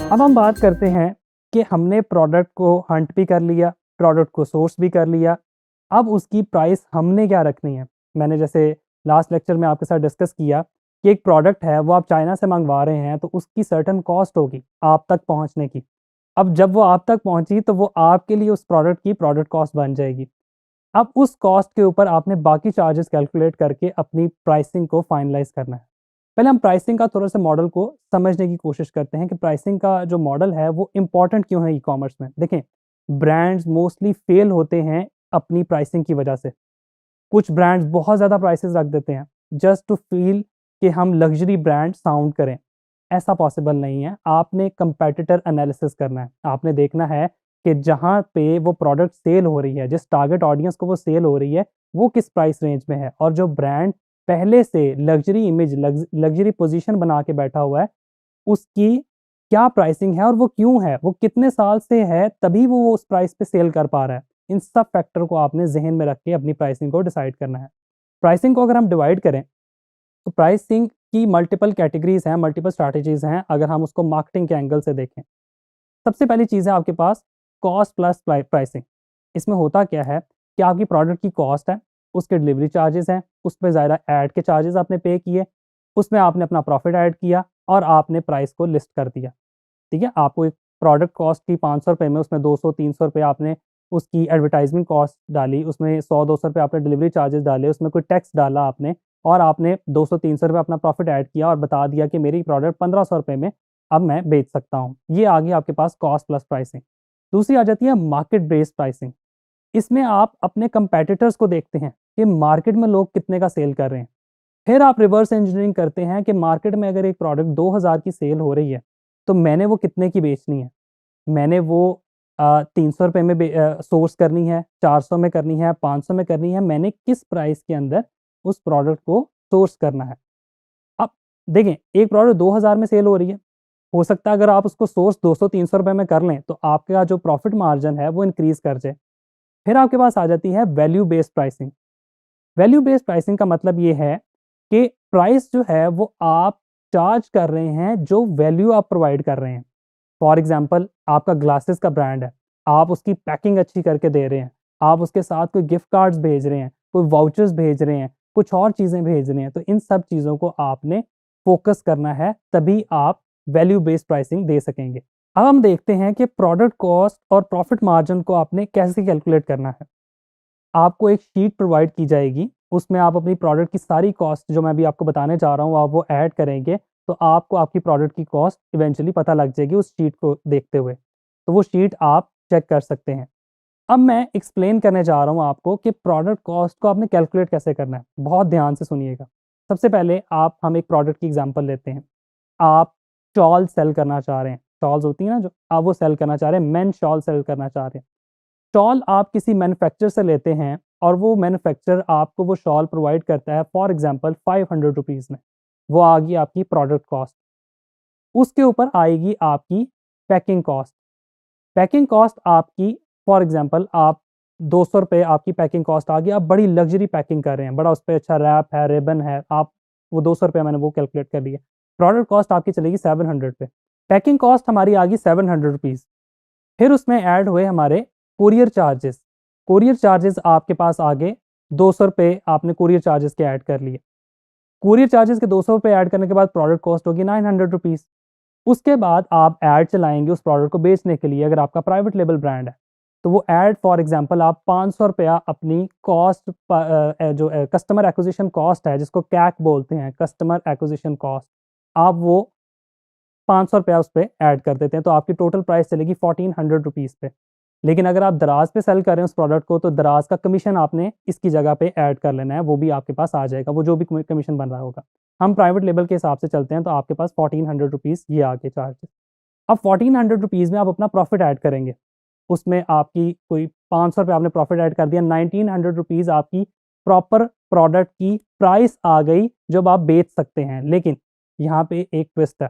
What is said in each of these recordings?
अब हम बात करते हैं कि हमने प्रोडक्ट को हंट भी कर लिया, प्रोडक्ट को सोर्स भी कर लिया, अब उसकी प्राइस हमने क्या रखनी है। मैंने जैसे लास्ट लेक्चर में आपके साथ डिस्कस किया कि एक प्रोडक्ट है वो आप चाइना से मंगवा रहे हैं तो उसकी सर्टेन कॉस्ट होगी आप तक पहुंचने की। अब जब वो आप तक पहुंची तो वो आपके लिए उस प्रोडक्ट की प्रोडक्ट कॉस्ट बन जाएगी। अब उस कॉस्ट के ऊपर आपने बाकी चार्जेस कैलकुलेट करके अपनी प्राइसिंग को फाइनलाइज करना है। पहले हम प्राइसिंग का थोड़ा सा मॉडल को समझने की कोशिश करते हैं कि प्राइसिंग का जो मॉडल है वो इम्पॉर्टेंट क्यों है ई कॉमर्स में। देखें, ब्रांड्स मोस्टली फेल होते हैं अपनी प्राइसिंग की वजह से। कुछ ब्रांड्स बहुत ज़्यादा प्राइसेस रख देते हैं जस्ट टू फील कि हम लग्जरी ब्रांड साउंड करें। ऐसा पॉसिबल नहीं है। आपने कंपेटिटर एनालिसिस करना है, आपने देखना है कि जहाँ पे वो प्रोडक्ट सेल हो रही है, जिस टारगेट ऑडियंस को वो सेल हो रही है, वो किस प्राइस रेंज में है, और जो ब्रांड पहले से लग्जरी इमेज लग्जरी पोजीशन बना के बैठा हुआ है उसकी क्या प्राइसिंग है और वो क्यों है, वो कितने साल से है तभी वो उस प्राइस पे सेल कर पा रहा है। इन सब फैक्टर को आपने जहन में रख के अपनी प्राइसिंग को डिसाइड करना है। प्राइसिंग को अगर हम डिवाइड करें तो प्राइसिंग की मल्टीपल कैटेगरीज हैं, मल्टीपल स्ट्रैटेजीज हैं। अगर हम उसको मार्केटिंग के एंगल से देखें, सबसे पहली चीज़ है आपके पास कॉस्ट प्लस प्राइसिंग। इसमें होता क्या है कि आपकी प्रोडक्ट की कॉस्ट है, उसके डिलीवरी चार्जेस हैं, उस पर ज़ायरा ऐड के चार्जेस आपने पे किए, उसमें आपने अपना प्रॉफिट ऐड किया और आपने प्राइस को लिस्ट कर दिया। ठीक है, आपको एक प्रोडक्ट कॉस्ट थी 500 रुपये में, उसमें 200-300 रुपये आपने उसकी एडवर्टाइजमेंट कॉस्ट डाली, उसमें 100-200 रुपये आपने डिलीवरी चार्जेस डाले, उसमें कोई टैक्स डाला आपने, और आपने 200-300 रुपये अपना प्रॉफिट ऐड किया और बता दिया कि मेरी प्रोडक्ट 1500 रुपये में अब मैं बेच सकता हूँ। ये आ गई आपके पास कॉस्ट प्लस प्राइसिंग। दूसरी आ जाती है मार्केट बेस्ड प्राइसिंग। इसमें आप अपने कंपेटिटर्स को देखते हैं कि मार्केट में लोग कितने का सेल कर रहे हैं। फिर आप रिवर्स इंजीनियरिंग करते हैं कि मार्केट में अगर एक प्रोडक्ट 2000 की सेल हो रही है तो मैंने वो कितने की बेचनी है। मैंने वो 300 रुपये में सोर्स करनी है, 400 में करनी है, 500 में करनी है, मैंने किस प्राइस के अंदर उस प्रोडक्ट को सोर्स करना है। अब देखें, एक प्रोडक्ट 2000 में सेल हो रही है, हो सकता है अगर आप उसको सोर्स 200-300 रुपये में कर लें तो आपका जो प्रॉफिट मार्जिन है वो इंक्रीज कर जाए। फिर आपके पास आ जाती है value based pricing. Value based pricing का मतलब ये है कि प्राइस जो है वो आप चार्ज कर रहे हैं जो वैल्यू आप प्रोवाइड कर रहे हैं। फॉर एग्जांपल, आपका ग्लासेस का ब्रांड है, आप उसकी पैकिंग अच्छी करके दे रहे हैं, आप उसके साथ कोई गिफ्ट कार्ड्स भेज रहे हैं, कोई वाउचर्स भेज रहे हैं, कुछ और चीज़ें भेज रहे हैं, तो इन सब चीज़ों को आपने फोकस करना है, तभी आप वैल्यू बेस्ड प्राइसिंग दे सकेंगे। अब हम देखते हैं कि प्रोडक्ट कॉस्ट और प्रॉफिट मार्जिन को आपने कैसे कैलकुलेट करना है। आपको एक शीट प्रोवाइड की जाएगी, उसमें आप अपनी प्रोडक्ट की सारी कॉस्ट जो मैं अभी आपको बताने जा रहा हूँ आप वो ऐड करेंगे, तो आपको आपकी प्रोडक्ट की कॉस्ट इवेंचुअली पता लग जाएगी उस शीट को देखते हुए। तो वो शीट आप चेक कर सकते हैं। अब मैं एक्सप्लेन करने जा रहा हूँ आपको कि प्रोडक्ट कॉस्ट को आपने कैलकुलेट कैसे करना है। बहुत ध्यान से सुनिएगा। सबसे पहले हम एक प्रोडक्ट की एग्जांपल लेते हैं। आप शॉल सेल करना चाह रहे हैं, शॉल्स होती हैं ना जो, आप वो सेल करना चाह रहे हैं, मेन शॉल सेल करना चाह रहे हैं। शॉल आप किसी मैन्युफैक्चरर से लेते हैं और वो मैन्युफैक्चरर आपको वो शॉल प्रोवाइड करता है फॉर एग्जांपल 500 रुपीज़ में। वो आ गई आपकी प्रोडक्ट कॉस्ट। उसके ऊपर आएगी आपकी पैकिंग कॉस्ट। पैकिंग कॉस्ट आपकी फॉर एग्जांपल आप 200 रुपये आपकी पैकिंग कॉस्ट आ गई। आप बड़ी लग्जरी पैकिंग कर रहे हैं, बड़ा उस पर अच्छा रैप है, रिबन है, आप वो 200 रुपये मैंने वो कैलकुलेट कर लिया। प्रोडक्ट कॉस्ट आपकी चलेगी 700 पे। पैकिंग कॉस्ट हमारी आ गई 700 रुपीज़। फिर उसमें ऐड हुए हमारे कुरियर चार्जेस। कुरियर चार्जेस आपके पास आ गए 200 रुपये, आपने कुरियर चार्जेस के ऐड कर लिए। कुरियर चार्जेस के 200 रुपये ऐड करने के बाद प्रोडक्ट कॉस्ट होगी 900 रुपीज़। उसके बाद आप ऐड चलाएंगे उस प्रोडक्ट को बेचने के लिए। अगर आपका प्राइवेट लेबल ब्रांड है तो वो ऐड फॉर एग्जांपल आप 500 रुपया अपनी कॉस्ट जो कस्टमर एक्विजिशन कॉस्ट है, जिसको कैक बोलते हैं, कस्टमर एक्विजिशन कॉस्ट, आप वो 500 रुपया उस पर ऐड कर देते हैं, तो आपकी टोटल प्राइस चलेगी 1400 रुपीज़ पे। लेकिन अगर आप दराज पे सेल कर रहे हैं उस प्रोडक्ट को, तो दराज का कमीशन आपने इसकी जगह पे ऐड कर लेना है, वो भी आपके पास आ जाएगा, वो जो भी कमीशन बन रहा होगा। हम प्राइवेट लेबल के हिसाब से चलते हैं तो आपके पास 1400 रुपीज़ ये आ गए चार्जेस। अब 1400 रुपीज़ में आप अपना प्रॉफिट ऐड करेंगे। उसमें आपकी कोई 500 रुपये आपने प्रॉफिट ऐड कर दिया, 1900 रुपीज़ आपकी प्रॉपर प्रोडक्ट की प्राइस आ गई जब आप बेच सकते हैं। लेकिन यहाँ पे एक ट्विस्ट है।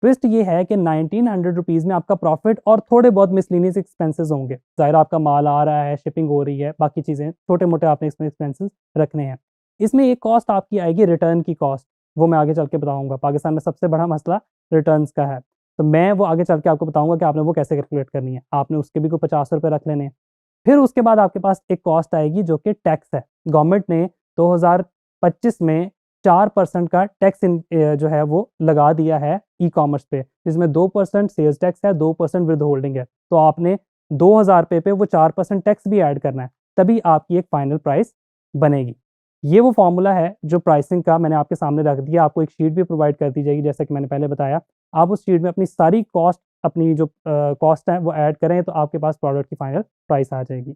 ट्विस्ट ये है कि 1900 रुपीज़ में आपका प्रॉफिट और थोड़े बहुत मिसलेनियस एक्सपेंसेस होंगे। ज़ाहिर आपका माल आ रहा है, शिपिंग हो रही है, बाकी चीज़ें छोटे-मोटे आपने इसमें एक्सपेंसेस रखने हैं। इसमें एक कॉस्ट आपकी आएगी रिटर्न की कॉस्ट, वो मैं आगे चल के बताऊँगा। पाकिस्तान में सबसे बड़ा मसला रिटर्न्स का है। तो मैं वो आगे चल के आपको बताऊँगा कि आपने वो कैसे कैलकुलेट करनी है। आपने उसके भी कोई ₹50 रख लेने हैं। फिर उसके बाद आपके पास एक कॉस्ट आएगी जो कि टैक्स है। गवर्नमेंट ने 2025 में 4% का टैक्स जो है वो लगा दिया है ई-कॉमर्स पे, जिसमें 2% सेल्स टैक्स है, 2% विथहोल्डिंग है। तो आपने ₹2000 पे वो 4% टैक्स भी ऐड करना है, तभी आपकी एक फाइनल प्राइस बनेगी। ये वो फ़ॉर्मूला है जो प्राइसिंग का मैंने आपके सामने रख दिया, आपको एक शीट भी प्रोवाइड कर दी जाएगी जैसा कि मैंने पहले बताया। आप उस शीट में अपनी सारी कॉस्ट अपनी जो कॉस्ट है वो ऐड करें तो आपके पास प्रोडक्ट की फाइनल प्राइस आ जाएगी।